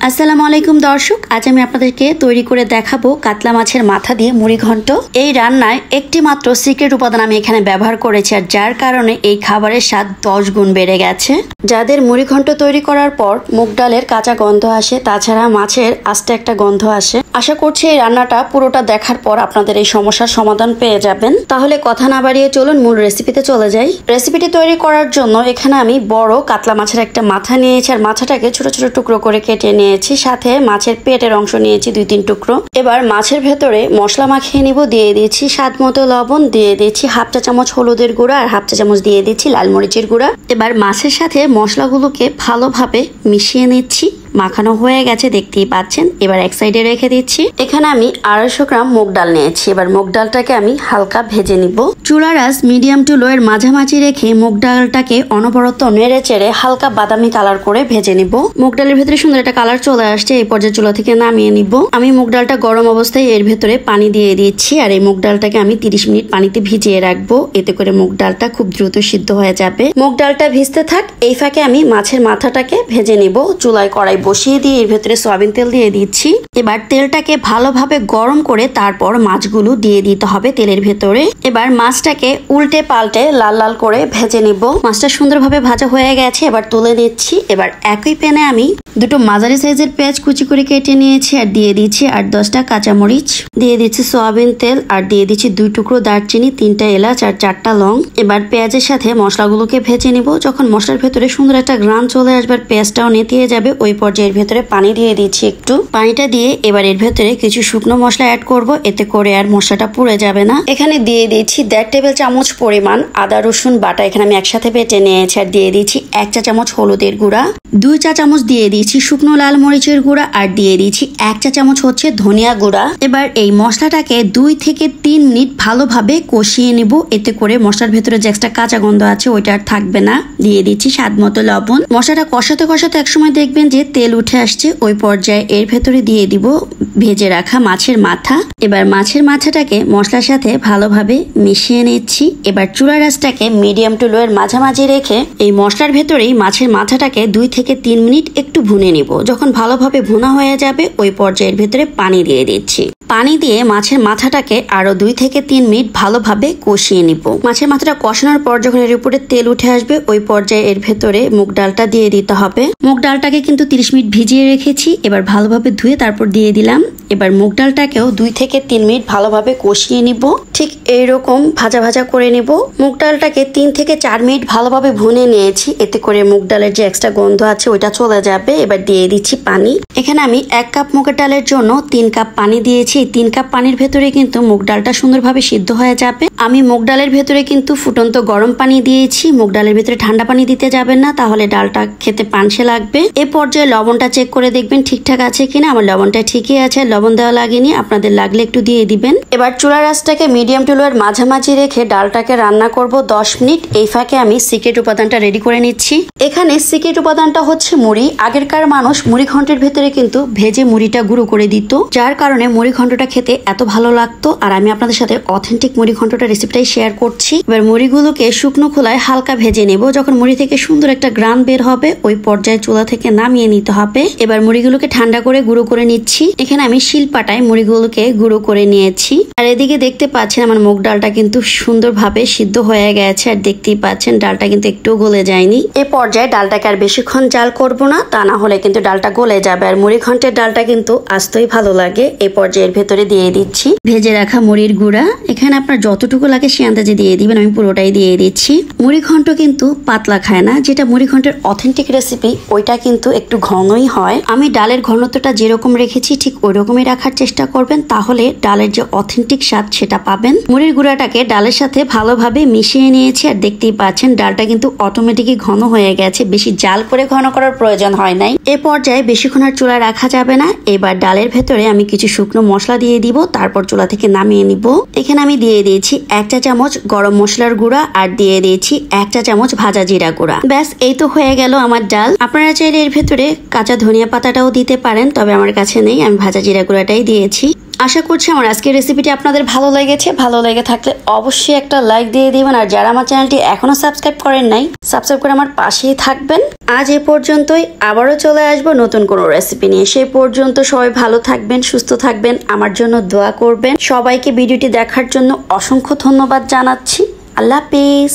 আসসালামু আলাইকুম দর্শক, আজ আমি আপনাদেরকে তৈরি করে দেখাবো কাতলা মাছের মাথা দিয়ে মুড়ি ঘন্ট। এই রান্নায় একটি মাত্র সিক্রেট উপাদান আমি এখানে ব্যবহার করেছি, আর যার কারণে এই খাবারের স্বাদ 10 গুণ বেড়ে গেছে। যাদের মুড়ি ঘন্ট তৈরি করার পর মুগ ডালের কাঁচা গন্ধ আসে, তাছাড়া মাছের আস্তে একটা গন্ধ আসে, আশা করছি এই রান্নাটা পুরোটা দেখার পর আপনাদের এই সমস্যার সমাধান পেয়ে যাবেন। তাহলে কথা না বাড়িয়ে চলুন মূল রেসিপিতে চলে যাই। রেসিপিটি তৈরি করার জন্য এখানে আমি বড় কাতলা মাছের একটা মাথা নিয়েছি, আর মাথাটাকে ছোট ছোট টুকরো করে কেটে নিয়েছি। সাথে মাছের পেটের অংশ নিয়েছি 2-3 টুকরো। এবার মাছের ভেতরে মশলা মাখিয়ে নিব। দিয়ে দিয়েছি স্বাদ মতো লবণ, দিয়ে দিয়েছি হাফ চা চামচ হলুদের গুঁড়া, আর হাফ চা চামচ দিয়ে দিচ্ছি লাল মরিচের গুঁড়া। এবার মাছের সাথে মশলাগুলোকে ভালোভাবে মিশিয়ে নিচ্ছি। মাখানো হয়ে গেছে, দেখতেই পাচ্ছেন। এবার এক সাইডে রেখে দিচ্ছি। এখানে আমি 250 গ্রাম মুগ ডাল নিয়েছি। এবার মুগ ডালটাকে আমি হালকা ভেজে নিব। চুলার আঁচ মিডিয়াম টু লো এর মাঝামাঝি রেখে মুগ ডালটাকে অনবরত নেড়ে চেড়ে হালকা বাদামি কালার করে ভেজে নিব। মুগ ডালের ভেতরে সুন্দর একটা কালার চলে আসছে, এই পর্যায়ে চুলা থেকে নামিয়ে নিব। আমি মুগ ডালটা গরম অবস্থায় এর ভেতরে পানি দিয়ে দিচ্ছি, আর এই মুগ ডালটাকে আমি 30 মিনিট পানিতে ভিজিয়ে রাখবো। এতে করে মুগ ডালটা খুব দ্রুত সিদ্ধ হয়ে যাবে। মুগ ডালটা ভিজতে থাক, এই ফাঁকে আমি মাছের মাথাটাকে ভেজে নিব। চুলায় কড়াই বসিয়ে দিয়ে এর ভেতরে সয়াবিন তেল দিয়ে দিচ্ছি। এবার তেলটাকে ভালোভাবে গরম করে তারপর মাছগুলো দিয়ে দিতে হবে তেলের ভেতরে। এবার মাছটাকে উল্টে পাল্টে লাল লাল করে ভেজে নিব। মাছটা সুন্দরভাবে ভাজা হয়ে গেছে, এবার তুলে দিচ্ছি। এবার একই প্যানে আমি দুটো মাঝারি সাইজের পেঁয়াজ কুচি করে কেটে নিয়েছি, আর দিয়ে দিচ্ছি 8-10টা কাঁচামরিচ, দিয়ে দিচ্ছি সয়াবিন তেল, আর দিয়ে দিচ্ছি 2 টুকরো দারচিনি, 3টা এলাচ, আর 4টা লং। এবার পেঁয়াজের সাথে মশলাগুলোকে ভেজে নিব। যখন মশলার ভেতরে সুন্দর একটা গ্রান চলে আসবে, পেঁয়াজটাও নেতিয়ে যাবে, ওই পর্যায়ের ভেতরে পানি দিয়ে দিচ্ছি একটু। পানিটা দিয়ে এবার এর ভেতরে কিছু শুকনো মশলা অ্যাড করব, এতে করে আর মশলাটা পুড়ে যাবে না। এখানে দিয়ে দিচ্ছি 1.5 টেবিল চামচ পরিমাণ আদা রসুন বাটা, এখানে আমি একসাথে বেটে নিয়েছি। আর দিয়ে দিচ্ছি 1 চা চামচ হলুদের গুঁড়া, 2 চা চামচ দিয়ে দিচ্ছি শুকনো লাল মরিচের গুঁড়া, আর দিয়ে দিচ্ছি 1 চা চামচ হচ্ছে ধনিয়া গুঁড়া। এবার এই মশলাটাকে 2 থেকে 3 মিনিট ভালোভাবে কষিয়ে নিব। এতে করে মশলার ভেতরে যে একটা কাঁচা গন্ধ আছে ওইটা আর থাকবে না। দিয়ে দিচ্ছি স্বাদ মতো লবণ। মশলাটা কষাতে কষাতে একসময় দেখবেন যে তেল উঠে আসছে, ওই পর্যায়ে এর ভেতরে দিয়ে দিব ভেজে রাখা মাছের মাথা। এবার মাছের মাথাটাকে মশলার সাথে ভালোভাবে মিশিয়ে নিচ্ছি। এবার চুলার আঁচটাকে মিডিয়াম টু লো এর মাঝামাঝি রেখে এই মশলার ভেতরেই মাছের মাথাটাকে 2 থেকে 3 মিনিট একটু ভুনে নিব। যখন ভালোভাবে ভুনা হয়ে যাবে, ওই পর্যায়ের ভেতরে পানি দিয়ে দিচ্ছি। পানি দিয়ে মাছের মাথাটাকে আরো 2 থেকে 3 মিনিট ভালোভাবে কষিয়ে নিব। মাছের মাথাটা কষানোর পর যখন এর উপরে তেল উঠে আসবে, ওই পর্যায়ে এর ভেতরে মুগ ডালটা দিয়ে দিতে হবে। মুগ ডালটাকে কিন্তু 30 মিনিট ভিজিয়ে রেখেছি। এবার ভালোভাবে ধুয়ে তারপর দিয়ে দিলাম। এবার মুগ ডালটাকেও 2 থেকে 3 মিনিট ভালোভাবে কষিয়ে নিব। ঠিক এইরকম ভাজা ভাজা করে নিব। মুগ ডালটাকে 3 থেকে 4 মিনিট ভালোভাবে ভুনে নিয়েছি। এতে করে মুগ ডালের যে এক্সট্রা গন্ধ আছে ওইটা চলে যাবে। এবার দিয়ে দিচ্ছি পানি। এখানে আমি 1 কাপ মুগের ডালের জন্য 3 কাপ পানি দিয়েছি। 3 কাপ পানির ভেতরে কিন্তু মুগ ডালটা সুন্দরভাবে সিদ্ধ হয়ে যাবে। আমি মুগ ডালের ভেতরে কিন্তু ফুটন্ত গরম পানি দিয়েছি। মুগ ডালের ভেতরে ঠান্ডা পানি দিতে যাবেন না, তাহলে ডালটা খেতে পানসে লাগবে। এ পর্যায়ে লবণটা চেক করে দেখবেন ঠিকঠাক আছে কিনা। আমার লবণটা ঠিকই আছে, লবণ দেওয়া লাগেনি। আপনাদের লাগলে একটু দিয়ে দিবেন। এবার চুলার আঁচটাকে মিডিয়াম টু লো এর মাঝামাঝি রেখে ডালটাকে রান্না করব 10 মিনিট। এই ফাঁকে আমি সিক্রেট উপাদানটা রেডি করে নিচ্ছি। এখানে সিক্রেট উপাদানটা হচ্ছে মুড়ি। আগেরকার মানুষ মুড়ি ঘন্টের ভেতরে কিন্তু ভেজে মুড়িটা গুঁড়ো করে দিত, যার কারণে মুড়ি ঘন্টটা খেতে এত ভালো লাগতো। আর আমি আপনাদের সাথে অথেন্টিক মুড়ি ঘন্টটা রেসিপিটাই শেয়ার করছি। এবার মুড়িগুলোকে শুকনো খোলায় হালকা ভেজে নেব। যখন মুড়ি থেকে সুন্দর একটা গ্রান বের হবে, ওই পর্যায়ে চুলা থেকে নামিয়ে নিতে হবে। এবার মুড়িগুলোকে ঠান্ডা করে গুঁড়ো করে নিচ্ছি। এখানে আমি শিলপাটায় মুড়িগুলোকে গুঁড়ো করে নিয়েছি। আর এদিকে দেখতে পাচ্ছেন আমার মুগ ডালটা কিন্তু সুন্দরভাবে সিদ্ধ হয়ে গেছে, আর দেখতেই পাচ্ছেন ডালটা কিন্তু একটু গলে যায়নি। এ পর্যায়ে ডালটাকে আর বেশিক্ষণ জাল করব না, তা না হলে কিন্তু ডালটা গলে যাবে। আর মুড়ি ঘন্টের ডালটা কিন্তু আস্তই ভালো লাগে। এই পর্যায়ের ভেতরে দিয়ে দিচ্ছি ভেজে রাখা মুড়ির গুঁড়া। এখানে আপনার যতটুকু লাগে সে আন্দাজে দিয়ে দিবেন, আমি পুরোটাই দিয়ে দিচ্ছি। মুড়ি ঘন্ট কিন্তু পাতলা খায় না, যেটা মুড়ি ঘন্টের অথেন্টিক রেসিপি ওইটা কিন্তু একটু ঘনই হয়। আমি ডালের ঘনত্বটা যেরকম রেখেছি ঠিক ওই রকমই রাখার চেষ্টা করবেন, তাহলে ডালের যে অথেন্টিক স্বাদ সেটা পাবেন। মুড়ির গুঁড়াটাকে ডালের সাথে ভালোভাবে মিশিয়ে নিয়েছি, আর দেখতেই পাচ্ছেন ডালটা কিন্তু অটোমেটিকই ঘন হয়ে গেছে। বেশি জাল করে ঘন করার প্রয়োজন হয় নাই। এ পর্যায়ে বেশিক্ষণ আর চুলা রাখা যাবে না। এবার ডালের ভেতরে আমি কিছু শুকনো মশলা দিয়ে দিব, তারপর চুলা থেকে নামিয়ে নিব। এখানে আমি দিয়ে দিয়েছি 1 চা চামচ গরম মশলার গুঁড়া, আর দিয়ে দিয়েছি 1 চা চামচ ভাজা জিরা গুঁড়া। ব্যাস, এই তো হয়ে গেল আমার ডাল। আপনারা চাইলে এর ভেতরে কাঁচা ধনিয়া পাতাটাও দিতে পারেন, তবে আমার কাছে নেই, আমি ভাজা জিরা গুঁড়াটাই দিয়েছি। আশা করছি আমার আজকের রেসিপিটি আপনাদের ভালো লেগেছে। ভালো লেগে থাকলে অবশ্যই একটা লাইক দিয়ে দিবেন, আর যারা আমার চ্যানেলটি এখনো সাবস্ক্রাইব করেন নাই, সাবস্ক্রাইব করে আমার পাশেই থাকবেন। আজ এ পর্যন্তই, আবারও চলে আসবো নতুন কোনো রেসিপি নিয়ে। সেই পর্যন্ত সবাই ভালো থাকবেন, সুস্থ থাকবেন, আমার জন্য দোয়া করবেন। সবাইকে ভিডিওটি দেখার জন্য অসংখ্য ধন্যবাদ জানাচ্ছি। আল্লাহ হাফেজ।